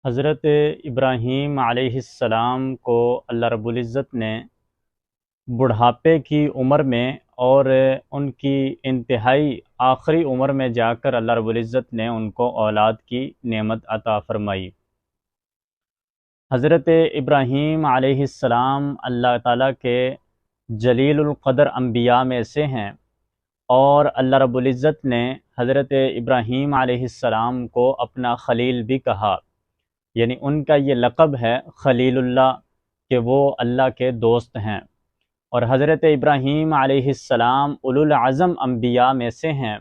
حضرت ابراہیم علیہ السلام کو اللہ رب العزت نے بڑھاپے کی عمر میں اور ان کی انتہائی آخری عمر میں جا کر اللہ رب العزت نے ان کو اولاد کی نعمت عطا فرمائی۔ حضرت ابراہیم علیہ السلام اللہ تعالیٰ کے جلیل القدر انبیاء میں سے ہیں، اور اللہ رب العزت نے حضرت ابراہیم علیہ السلام کو اپنا خلیل بھی کہا، یعنی ان کا یہ لقب ہے خلیل اللہ، کہ وہ اللہ کے دوست ہیں۔ اور حضرت ابراہیم علیہ السلام اولو العزم انبیاء میں سے ہیں،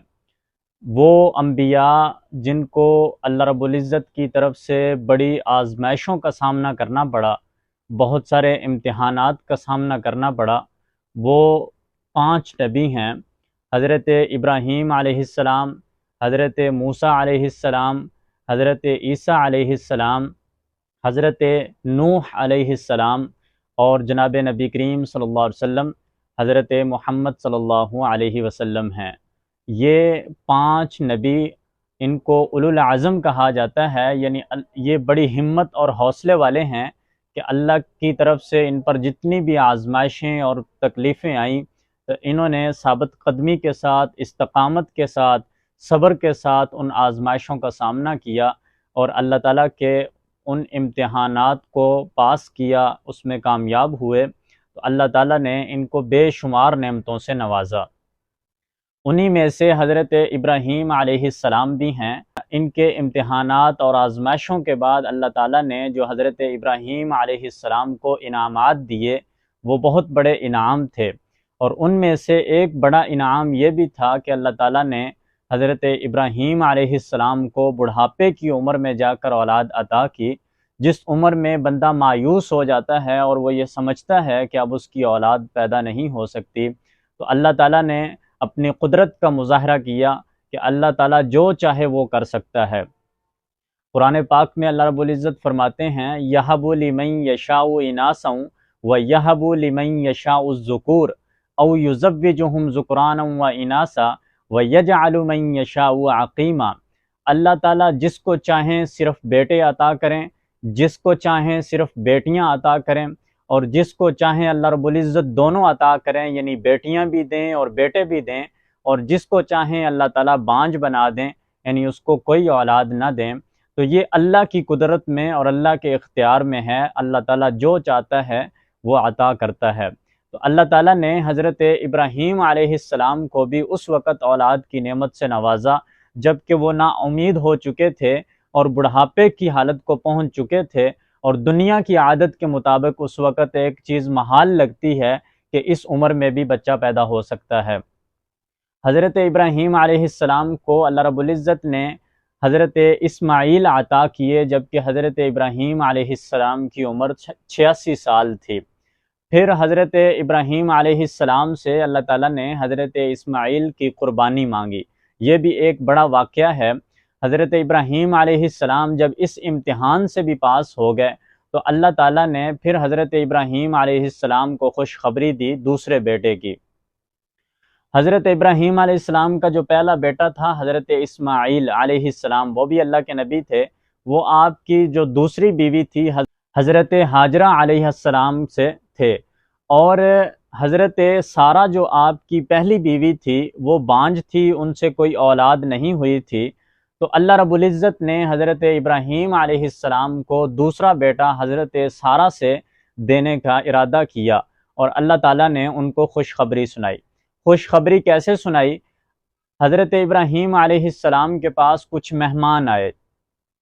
وہ انبیاء جن کو اللہ رب العزت کی طرف سے بڑی آزمائشوں کا سامنا کرنا پڑا، بہت سارے امتحانات کا سامنا کرنا پڑا۔ وہ 5 نبی ہیں: حضرت ابراہیم علیہ السلام، حضرت موسیٰ علیہ السلام، حضرت عیسیٰ علیہ السلام، حضرت نوح علیہ السلام، اور جناب نبی کریم صلی اللہ علیہ وسلم حضرت محمد صلی اللہ علیہ وسلم ہیں۔ یہ 5 نبی، ان کو اولو العزم کہا جاتا ہے، یعنی یہ بڑی ہمت اور حوصلے والے ہیں کہ اللہ کی طرف سے ان پر جتنی بھی آزمائشیں اور تکلیفیں آئیں تو انہوں نے ثابت قدمی کے ساتھ، استقامت کے ساتھ، صبر کے ساتھ ان آزمائشوں کا سامنا کیا، اور اللہ تعالیٰ کے ان امتحانات کو پاس کیا، اس میں کامیاب ہوئے، تو اللہ تعالیٰ نے ان کو بے شمار نعمتوں سے نوازا۔ انہی میں سے حضرت ابراہیم علیہ السلام بھی ہیں۔ ان کے امتحانات اور آزمائشوں کے بعد اللہ تعالیٰ نے جو حضرت ابراہیم علیہ السلام کو انعامات دیے، وہ بہت بڑے انعام تھے، اور ان میں سے ایک بڑا انعام یہ بھی تھا کہ اللہ تعالیٰ نے حضرت ابراہیم علیہ السلام کو بڑھاپے کی عمر میں جا کر اولاد عطا کی، جس عمر میں بندہ مایوس ہو جاتا ہے اور وہ یہ سمجھتا ہے کہ اب اس کی اولاد پیدا نہیں ہو سکتی، تو اللہ تعالیٰ نے اپنی قدرت کا مظاہرہ کیا کہ اللہ تعالیٰ جو چاہے وہ کر سکتا ہے۔ قرآن پاک میں اللہ رب العزت فرماتے ہیں: یَہَبُ لِمَن یَشَاءُ إِنَاثًا وَیَہَبُ لِمَن یَشَاءُ الذُّکُورَ أَوْ يُزَوِّجُهُمْ ذُکْرَانًا وَإِنَاثًا وَیَجْعَلُ مَن یَشَاءُ عَقِیمًا۔ اللہ تعالیٰ جس کو چاہیں صرف بیٹے عطا کریں، جس کو چاہیں صرف بیٹیاں عطا کریں، اور جس کو چاہیں اللہ رب العزت دونوں عطا کریں، یعنی بیٹیاں بھی دیں اور بیٹے بھی دیں، اور جس کو چاہیں اللہ تعالیٰ بانجھ بنا دیں، یعنی اس کو کوئی اولاد نہ دیں۔ تو یہ اللہ کی قدرت میں اور اللہ کے اختیار میں ہے، اللہ تعالیٰ جو چاہتا ہے وہ عطا کرتا ہے۔ تو اللہ تعالیٰ نے حضرت ابراہیم علیہ السلام کو بھی اس وقت اولاد کی نعمت سے نوازا جب کہ وہ نا امید ہو چکے تھے اور بڑھاپے کی حالت کو پہنچ چکے تھے، اور دنیا کی عادت کے مطابق اس وقت ایک چیز محال لگتی ہے کہ اس عمر میں بھی بچہ پیدا ہو سکتا ہے۔ حضرت ابراہیم علیہ السلام کو اللہ رب العزت نے حضرت اسماعیل عطا کیے، جبکہ حضرت ابراہیم علیہ السلام کی عمر 86 سال تھی۔ پھر حضرت ابراہیم علیہ السلام سے اللہ تعالیٰ نے حضرت اسماعیل کی قربانی مانگی۔ یہ بھی ایک بڑا واقعہ ہے۔ حضرت ابراہیم علیہ السلام جب اس امتحان سے بھی پاس ہو گئے تو اللہ تعالیٰ نے پھر حضرت ابراہیم علیہ السلام کو خوشخبری دی دوسرے بیٹے کی۔ حضرت ابراہیم علیہ السلام کا جو پہلا بیٹا تھا حضرت اسماعیل علیہ السلام، وہ بھی اللہ کے نبی تھے۔ وہ آپ کی جو دوسری بیوی تھی حضرت ہاجرہ علیہ السلام سے تھے، اور حضرت سارہ جو آپ کی پہلی بیوی تھی وہ بانجھ تھی، ان سے کوئی اولاد نہیں ہوئی تھی۔ تو اللہ رب العزت نے حضرت ابراہیم علیہ السلام کو دوسرا بیٹا حضرت سارہ سے دینے کا ارادہ کیا، اور اللہ تعالیٰ نے ان کو خوشخبری سنائی۔ خوشخبری کیسے سنائی؟ حضرت ابراہیم علیہ السلام کے پاس کچھ مہمان آئے۔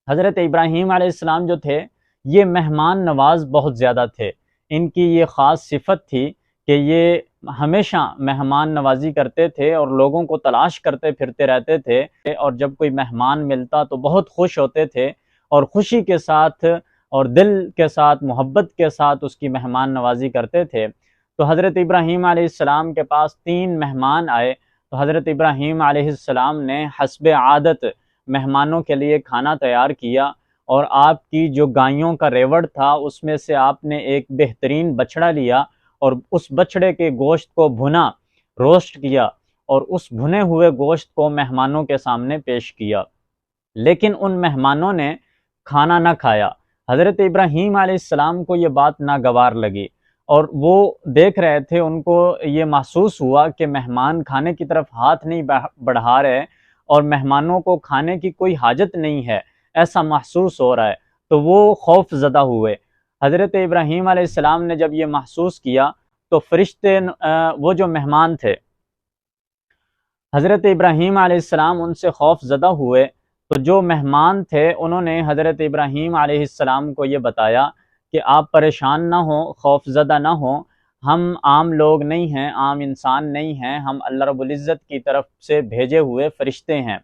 حضرت ابراہیم علیہ السلام جو تھے یہ مہمان نواز بہت زیادہ تھے۔ ان کی یہ خاص صفت تھی کہ یہ ہمیشہ مہمان نوازی کرتے تھے اور لوگوں کو تلاش کرتے پھرتے رہتے تھے، اور جب کوئی مہمان ملتا تو بہت خوش ہوتے تھے، اور خوشی کے ساتھ اور دل کے ساتھ، محبت کے ساتھ اس کی مہمان نوازی کرتے تھے۔ تو حضرت ابراہیم علیہ السلام کے پاس 3 مہمان آئے، تو حضرت ابراہیم علیہ السلام نے حسب عادت مہمانوں کے لیے کھانا تیار کیا، اور آپ کی جو گائیوں کا ریوڑ تھا اس میں سے آپ نے ایک بہترین بچڑا لیا، اور اس بچڑے کے گوشت کو بھنا، روسٹ کیا، اور اس بھنے ہوئے گوشت کو مہمانوں کے سامنے پیش کیا۔ لیکن ان مہمانوں نے کھانا نہ کھایا۔ حضرت ابراہیم علیہ السلام کو یہ بات ناگوار لگی اور وہ دیکھ رہے تھے، ان کو یہ محسوس ہوا کہ مہمان کھانے کی طرف ہاتھ نہیں بڑھا رہے اور مہمانوں کو کھانے کی کوئی حاجت نہیں ہے، ایسا محسوس ہو رہا ہے، تو وہ خوف زدہ ہوئے۔ حضرت ابراہیم علیہ السلام نے جب یہ محسوس کیا تو فرشتے وہ جو مہمان تھے، حضرت ابراہیم علیہ السلام ان سے خوف زدہ ہوئے، تو جو مہمان تھے انہوں نے حضرت ابراہیم علیہ السلام کو یہ بتایا کہ آپ پریشان نہ ہوں، خوف زدہ نہ ہوں، ہم عام لوگ نہیں ہیں، عام انسان نہیں ہیں، ہم اللہ رب العزت کی طرف سے بھیجے ہوئے فرشتے ہیں۔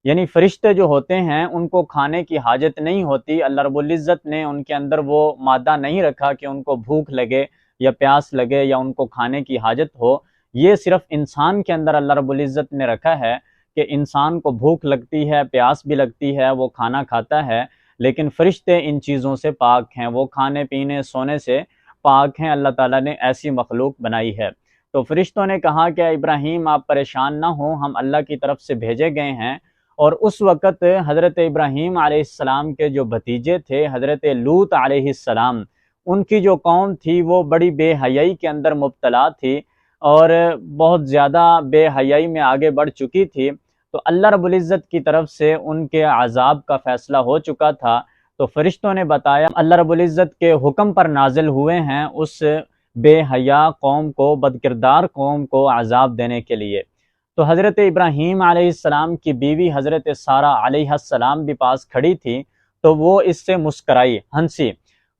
یعنی فرشتے جو ہوتے ہیں ان کو کھانے کی حاجت نہیں ہوتی، اللہ رب العزت نے ان کے اندر وہ مادہ نہیں رکھا کہ ان کو بھوک لگے یا پیاس لگے یا ان کو کھانے کی حاجت ہو۔ یہ صرف انسان کے اندر اللہ رب العزت نے رکھا ہے کہ انسان کو بھوک لگتی ہے، پیاس بھی لگتی ہے، وہ کھانا کھاتا ہے، لیکن فرشتے ان چیزوں سے پاک ہیں، وہ کھانے پینے سونے سے پاک ہیں، اللہ تعالیٰ نے ایسی مخلوق بنائی ہے۔ تو فرشتوں نے کہا کہ ابراہیم آپ پریشان نہ ہوں، ہم اللہ کی طرف سے بھیجے گئے ہیں۔ اور اس وقت حضرت ابراہیم علیہ السلام کے جو بھتیجے تھے حضرت لوط علیہ السلام، ان کی جو قوم تھی وہ بڑی بے حیائی کے اندر مبتلا تھی اور بہت زیادہ بے حیائی میں آگے بڑھ چکی تھی، تو اللہ رب العزت کی طرف سے ان کے عذاب کا فیصلہ ہو چکا تھا۔ تو فرشتوں نے بتایا اللہ رب العزت کے حکم پر نازل ہوئے ہیں اس بے حیا قوم کو، بدکردار قوم کو عذاب دینے کے لیے۔ تو حضرت ابراہیم علیہ السلام کی بیوی حضرت سارہ علیہ السلام بھی پاس کھڑی تھی، تو وہ اس سے مسکرائی، ہنسی،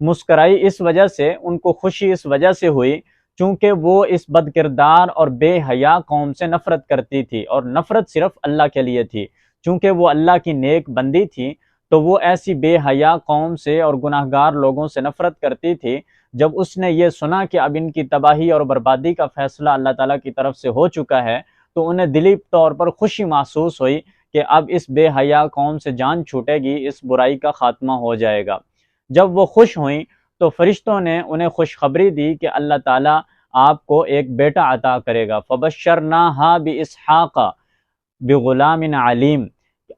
مسکرائی اس وجہ سے، ان کو خوشی اس وجہ سے ہوئی چونکہ وہ اس بدکردار اور بے حیا قوم سے نفرت کرتی تھی، اور نفرت صرف اللہ کے لیے تھی، چونکہ وہ اللہ کی نیک بندی تھی، تو وہ ایسی بے حیا قوم سے اور گناہگار لوگوں سے نفرت کرتی تھی۔ جب اس نے یہ سنا کہ اب ان کی تباہی اور بربادی کا فیصلہ اللہ تعالیٰ کی طرف سے ہو چکا ہے، تو انہیں دلی طور پر خوشی محسوس ہوئی کہ اب اس بے حیا قوم سے جان چھوٹے گی، اس برائی کا خاتمہ ہو جائے گا۔ جب وہ خوش ہوئیں تو فرشتوں نے انہیں خوشخبری دی کہ اللہ تعالیٰ آپ کو ایک بیٹا عطا کرے گا، فبشرناہا باسحاق بغلام علیم۔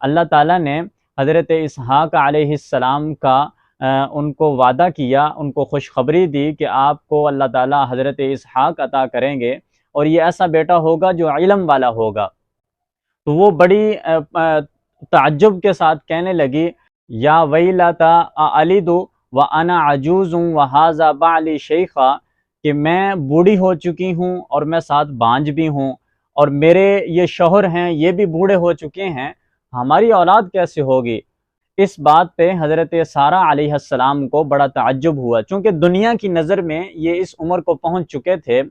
اللہ تعالیٰ نے حضرت اسحاق علیہ السلام کا ان کو وعدہ کیا، ان کو خوشخبری دی کہ آپ کو اللہ تعالیٰ حضرت اسحاق عطا کریں گے اور یہ ایسا بیٹا ہوگا جو علم والا ہوگا۔ تو وہ بڑی تعجب کے ساتھ کہنے لگی یا ویلتا االد وانا عجوز وہذا بعلی شیخا، کہ میں بوڑھی ہو چکی ہوں اور میں ساتھ بانجھ بھی ہوں اور میرے یہ شوہر ہیں یہ بھی بوڑھے ہو چکے ہیں، ہماری اولاد کیسے ہوگی؟ اس بات پہ حضرت سارہ علیہ السلام کو بڑا تعجب ہوا، چونکہ دنیا کی نظر میں یہ اس عمر کو پہنچ چکے تھے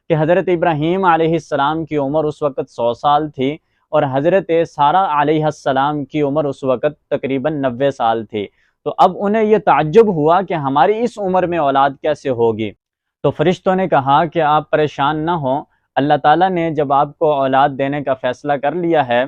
کہ حضرت ابراہیم علیہ السلام کی عمر اس وقت 100 سال تھی اور حضرت سارہ علیہ السلام کی عمر اس وقت تقریباً 90 سال تھی۔ تو اب انہیں یہ تعجب ہوا کہ ہماری اس عمر میں اولاد کیسے ہوگی؟ تو فرشتوں نے کہا کہ آپ پریشان نہ ہوں، اللہ تعالیٰ نے جب آپ کو اولاد دینے کا فیصلہ کر لیا ہے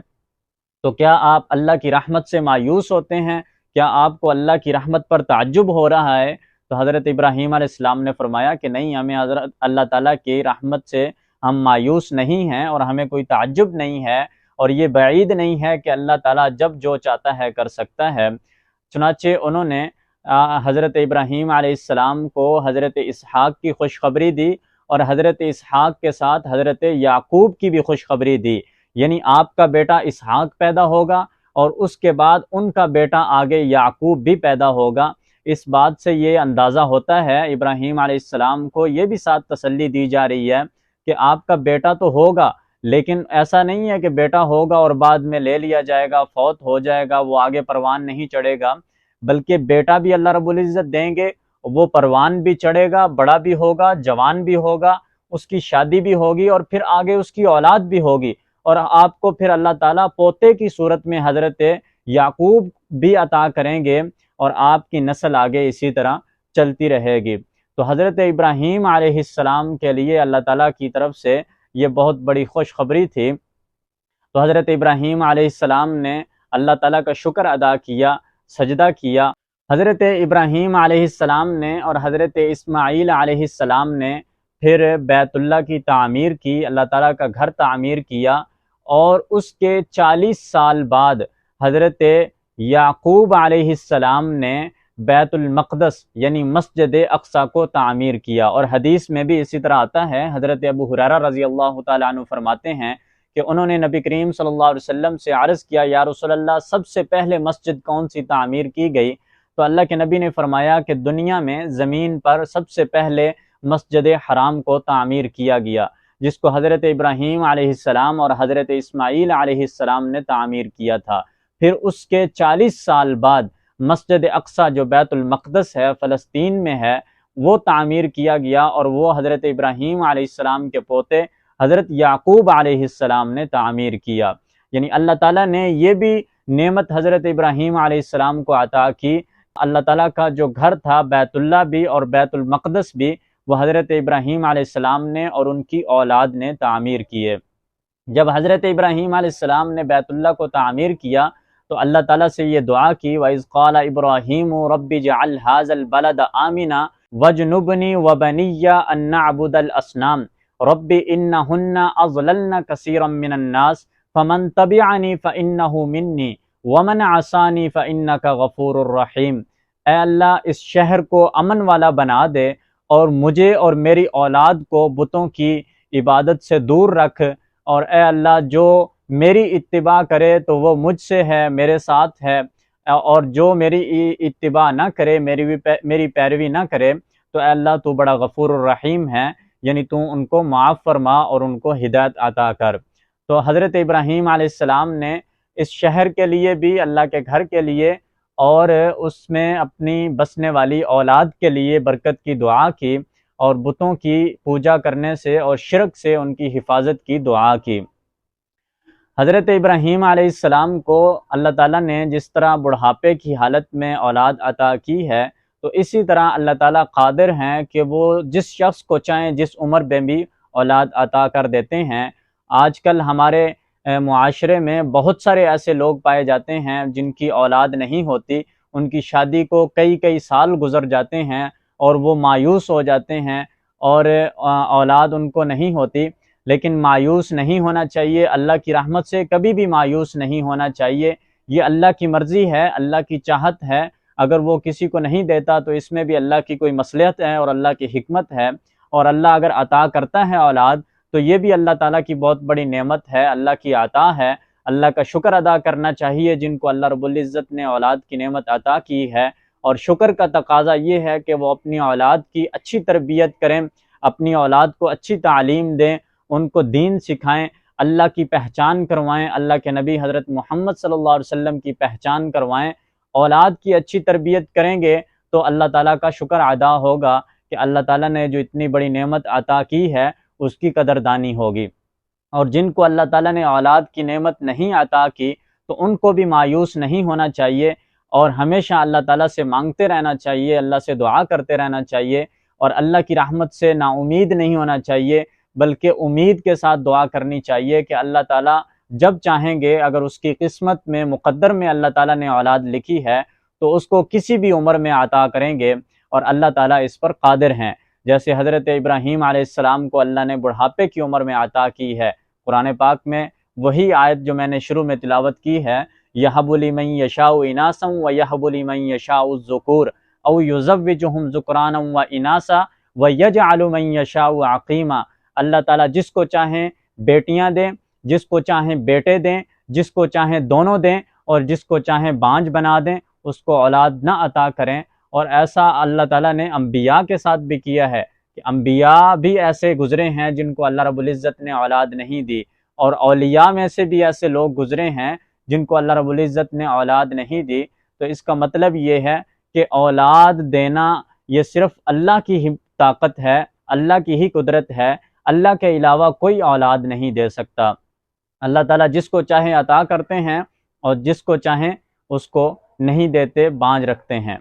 تو کیا آپ اللہ کی رحمت سے مایوس ہوتے ہیں؟ کیا آپ کو اللہ کی رحمت پر تعجب ہو رہا ہے؟ تو حضرت ابراہیم علیہ السلام نے فرمایا کہ نہیں، ہمیں حضرت اللہ تعالیٰ کی رحمت سے ہم مایوس نہیں ہیں اور ہمیں کوئی تعجب نہیں ہے، اور یہ بعید نہیں ہے کہ اللہ تعالیٰ جب جو چاہتا ہے کر سکتا ہے۔ چنانچہ انہوں نے حضرت ابراہیم علیہ السلام کو حضرت اسحاق کی خوشخبری دی اور حضرت اسحاق کے ساتھ حضرت یعقوب کی بھی خوشخبری دی، یعنی آپ کا بیٹا اسحاق پیدا ہوگا اور اس کے بعد ان کا بیٹا آگے یعقوب بھی پیدا ہوگا۔ اس بات سے یہ اندازہ ہوتا ہے ابراہیم علیہ السلام کو یہ بھی ساتھ تسلی دی جا رہی ہے کہ آپ کا بیٹا تو ہوگا، لیکن ایسا نہیں ہے کہ بیٹا ہوگا اور بعد میں لے لیا جائے گا، فوت ہو جائے گا، وہ آگے پروان نہیں چڑھے گا، بلکہ بیٹا بھی اللہ رب العزت دیں گے، وہ پروان بھی چڑھے گا، بڑا بھی ہوگا، جوان بھی ہوگا، اس کی شادی بھی ہوگی اور پھر آگے اس کی اولاد بھی ہوگی، اور آپ کو پھر اللہ تعالیٰ پوتے کی صورت میں حضرت یعقوب بھی عطا کریں گے اور آپ کی نسل آگے اسی طرح چلتی رہے گی۔ تو حضرت ابراہیم علیہ السلام کے لیے اللہ تعالیٰ کی طرف سے یہ بہت بڑی خوشخبری تھی۔ تو حضرت ابراہیم علیہ السلام نے اللہ تعالیٰ کا شکر ادا کیا، سجدہ کیا۔ حضرت ابراہیم علیہ السلام نے اور حضرت اسماعیل علیہ السلام نے پھر بیت اللہ کی تعمیر کی، اللہ تعالیٰ کا گھر تعمیر کیا، اور اس کے 40 سال بعد حضرت یعقوب علیہ السلام نے بیت المقدس یعنی مسجد اقصی کو تعمیر کیا۔ اور حدیث میں بھی اسی طرح آتا ہے، حضرت ابو ہریرہ رضی اللہ تعالیٰ عنہ فرماتے ہیں کہ انہوں نے نبی کریم صلی اللہ علیہ وسلم سے عرض کیا، یا رسول اللہ سب سے پہلے مسجد کون سی تعمیر کی گئی؟ تو اللہ کے نبی نے فرمایا کہ دنیا میں زمین پر سب سے پہلے مسجد حرام کو تعمیر کیا گیا، جس کو حضرت ابراہیم علیہ السلام اور حضرت اسماعیل علیہ السلام نے تعمیر کیا تھا۔ پھر اس کے 40 سال بعد مسجد اقصی جو بیت المقدس ہے، فلسطین میں ہے، وہ تعمیر کیا گیا، اور وہ حضرت ابراہیم علیہ السلام کے پوتے حضرت یعقوب علیہ السلام نے تعمیر کیا۔ یعنی اللہ تعالیٰ نے یہ بھی نعمت حضرت ابراہیم علیہ السلام کو عطا کی۔ اللہ تعالیٰ کا جو گھر تھا بیت اللہ بھی اور بیت المقدس بھی، وہ حضرت ابراہیم علیہ السلام نے اور ان کی اولاد نے تعمیر کیے۔ جب حضرت ابراہیم علیہ السلام نے بیت اللہ کو تعمیر کیا تو اللہ تعالیٰ سے یہ دعا کی، وَإِذْ قَالَ إِبْرَاهِيمُ رَبِّ اجْعَلْ هَٰذَا الْبَلَدَ آمِنًا وَاجْنُبْنِي وَبَنِيَّ أَن نَّعْبُدَ الْأَصْنَامَ رَبِّ إِنَّهُنَّ أَضْلَلْنَ كَثِيرًا مِّنَ النَّاسِ فَمَن تَبِعَنِي فَإِنَّهُ مِنِّي وَمَنْ عَصَانِي فَإِنَّكَ غَفُورٌ رَّحِيمٌ۔ اے اللہ اس شہر کو امن والا بنا دے، اور مجھے اور میری اولاد کو بتوں کی عبادت سے دور رکھ، اور اے اللہ جو میری اتباع کرے تو وہ مجھ سے ہے، میرے ساتھ ہے، اور جو میری اتباع نہ کرے، میری پیروی نہ کرے، تو اے اللہ تو بڑا غفور الرحیم ہے، یعنی تو ان کو معاف فرما اور ان کو ہدایت عطا کر۔ تو حضرت ابراہیم علیہ السلام نے اس شہر کے لیے بھی، اللہ کے گھر کے لیے، اور اس میں اپنی بسنے والی اولاد کے لیے برکت کی دعا کی، اور بتوں کی پوجا کرنے سے اور شرک سے ان کی حفاظت کی دعا کی۔ حضرت ابراہیم علیہ السلام کو اللہ تعالیٰ نے جس طرح بڑھاپے کی حالت میں اولاد عطا کی ہے، تو اسی طرح اللہ تعالیٰ قادر ہیں کہ وہ جس شخص کو چاہیں جس عمر میں بھی اولاد عطا کر دیتے ہیں۔ آج کل ہمارے معاشرے میں بہت سارے ایسے لوگ پائے جاتے ہیں جن کی اولاد نہیں ہوتی، ان کی شادی کو کئی سال گزر جاتے ہیں اور وہ مایوس ہو جاتے ہیں، اور اولاد ان کو نہیں ہوتی۔ لیکن مایوس نہیں ہونا چاہیے، اللہ کی رحمت سے کبھی بھی مایوس نہیں ہونا چاہیے۔ یہ اللہ کی مرضی ہے، اللہ کی چاہت ہے، اگر وہ کسی کو نہیں دیتا تو اس میں بھی اللہ کی کوئی مصلحت ہے اور اللہ کی حکمت ہے، اور اللہ اگر عطا کرتا ہے اولاد تو یہ بھی اللہ تعالیٰ کی بہت بڑی نعمت ہے، اللہ کی عطا ہے۔ اللہ کا شکر ادا کرنا چاہیے جن کو اللہ رب العزت نے اولاد کی نعمت عطا کی ہے، اور شکر کا تقاضا یہ ہے کہ وہ اپنی اولاد کی اچھی تربیت کریں، اپنی اولاد کو اچھی تعلیم دیں، ان کو دین سکھائیں، اللہ کی پہچان کروائیں، اللہ کے نبی حضرت محمد صلی اللہ علیہ وسلم کی پہچان کروائیں۔ اولاد کی اچھی تربیت کریں گے تو اللہ تعالیٰ کا شکر ادا ہوگا کہ اللہ تعالیٰ نے جو اتنی بڑی نعمت عطا کی ہے اس کی قدردانی ہوگی۔ اور جن کو اللہ تعالیٰ نے اولاد کی نعمت نہیں عطا کی تو ان کو بھی مایوس نہیں ہونا چاہیے، اور ہمیشہ اللہ تعالیٰ سے مانگتے رہنا چاہیے، اللہ سے دعا کرتے رہنا چاہیے، اور اللہ کی رحمت سے نا امید نہیں ہونا چاہیے، بلکہ امید کے ساتھ دعا کرنی چاہیے کہ اللہ تعالیٰ جب چاہیں گے، اگر اس کی قسمت میں مقدر میں اللہ تعالیٰ نے اولاد لکھی ہے تو اس کو کسی بھی عمر میں عطا کریں گے، اور اللہ تعالیٰ اس پر قادر ہیں۔ جیسے حضرت ابراہیم علیہ السلام کو اللہ نے بڑھاپے کی عمر میں عطا کی ہے، قرآن پاک میں وہی آیت جو میں نے شروع میں تلاوت کی ہے، یَہَبُ لِمَن یَشَاءُ إِنَاثًا وَیَہَبُ لِمَن یَشَاءُ الذُّکُورَ أَوْ يُزَوِّجُهُمْ ذُکْرَانًا وَإِنَاثًا وَیَجْعَلُ مَن یَشَاءُ عَقِیمًا۔ اللہ تعالیٰ جس کو چاہیں بیٹیاں دیں، جس کو چاہیں بیٹے دیں، جس کو چاہیں دونوں دیں، اور جس کو چاہیں بانجھ بنا دیں، اس کو اولاد نہ عطا کریں۔ اور ایسا اللہ تعالیٰ نے انبیاء کے ساتھ بھی کیا ہے کہ انبیاء بھی ایسے گزرے ہیں جن کو اللہ رب العزت نے اولاد نہیں دی، اور اولیاء میں سے بھی ایسے لوگ گزرے ہیں جن کو اللہ رب العزت نے اولاد نہیں دی۔ تو اس کا مطلب یہ ہے کہ اولاد دینا یہ صرف اللہ کی ہی طاقت ہے، اللہ کی ہی قدرت ہے، اللہ کے علاوہ کوئی اولاد نہیں دے سکتا۔ اللہ تعالیٰ جس کو چاہیں عطا کرتے ہیں، اور جس کو چاہیں اس کو نہیں دیتے، بانجھ رکھتے ہیں۔